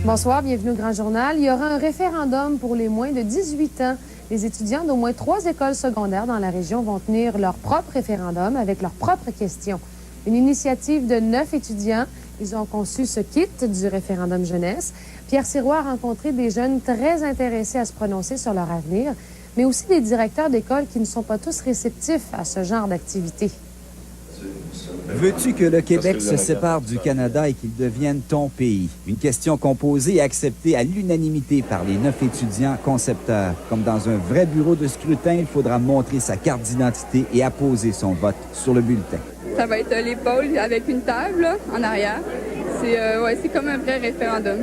Bonsoir, bienvenue au Grand Journal. Il y aura un référendum pour les moins de 18 ans. Les étudiants d'au moins 3 écoles secondaires dans la région vont tenir leur propre référendum avec leurs propres questions. Une initiative de 9 étudiants. Ils ont conçu ce kit du référendum jeunesse. Pierre Sirois a rencontré des jeunes très intéressés à se prononcer sur leur avenir, mais aussi des directeurs d'école qui ne sont pas tous réceptifs à ce genre d'activité. Veux-tu que le Québec se sépare du Canada et qu'il devienne ton pays? Une question qu'on posée et acceptée à l'unanimité par les 9 étudiants concepteurs. Comme dans un vrai bureau de scrutin, il faudra montrer sa carte d'identité et apposer son vote sur le bulletin. Ça va être l'épaule avec une table là, en arrière. C'est comme un vrai référendum.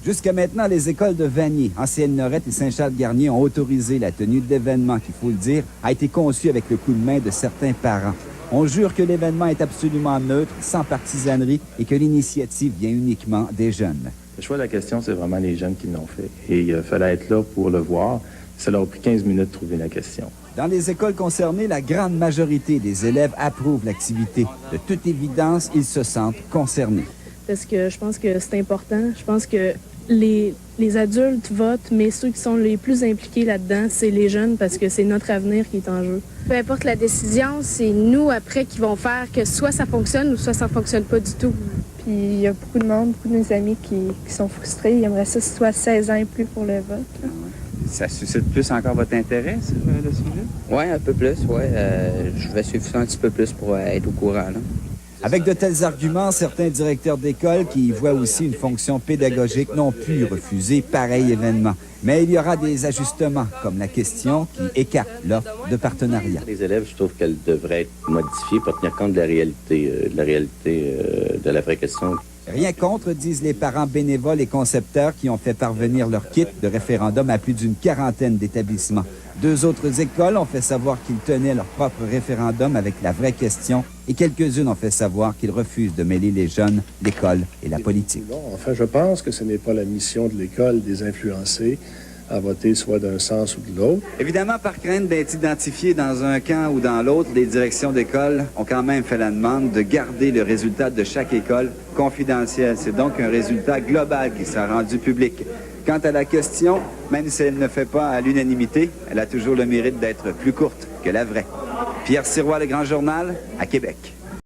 Jusqu'à maintenant, les écoles de Vanier, Ancienne-Norette et Saint-Charles-Garnier ont autorisé la tenue de l'événement qui, il faut le dire, a été conçu avec le coup de main de certains parents. On jure que l'événement est absolument neutre, sans partisanerie et que l'initiative vient uniquement des jeunes. Le choix de la question, c'est vraiment les jeunes qui l'ont fait. Et il fallait être là pour le voir. Ça leur a pris 15 minutes de trouver la question. Dans les écoles concernées, la grande majorité des élèves approuvent l'activité. De toute évidence, ils se sentent concernés. Parce que je pense que c'est important. Je pense que les adultes votent, mais ceux qui sont les plus impliqués là-dedans, c'est les jeunes parce que c'est notre avenir qui est en jeu. Peu importe la décision, c'est nous après qui vont faire que soit ça fonctionne ou soit ça ne fonctionne pas du tout. Puis il y a beaucoup de monde, beaucoup de mes amis qui sont frustrés. Ils aimeraient ça que ce soit 16 ans et plus pour le vote. Là. Ça suscite plus encore votre intérêt sur le sujet? Oui, un peu plus, oui. Je vais suivre ça un petit peu plus pour être au courant, là. Avec de tels arguments, certains directeurs d'école qui y voient aussi une fonction pédagogique n'ont pu refuser pareil événement. Mais il y aura des ajustements, comme la question qui écarte l'offre de partenariat. Les élèves, je trouve qu'elles devraient être modifiées pour tenir compte de la réalité, de la vraie question. Rien contre, disent les parents bénévoles et concepteurs qui ont fait parvenir leur kit de référendum à plus d'une quarantaine d'établissements. 2 autres écoles ont fait savoir qu'ils tenaient leur propre référendum avec la vraie question et quelques-unes ont fait savoir qu'ils refusent de mêler les jeunes, l'école et la politique. Enfin, je pense que ce n'est pas la mission de l'école de les influencer à voter soit d'un sens ou de l'autre. Évidemment, par crainte d'être identifiés dans un camp ou dans l'autre, les directions d'école ont quand même fait la demande de garder le résultat de chaque école confidentiel. C'est donc un résultat global qui sera rendu public. Quant à la question, même si elle ne fait pas à l'unanimité, elle a toujours le mérite d'être plus courte que la vraie. Pierre Sirois, Le Grand Journal, à Québec.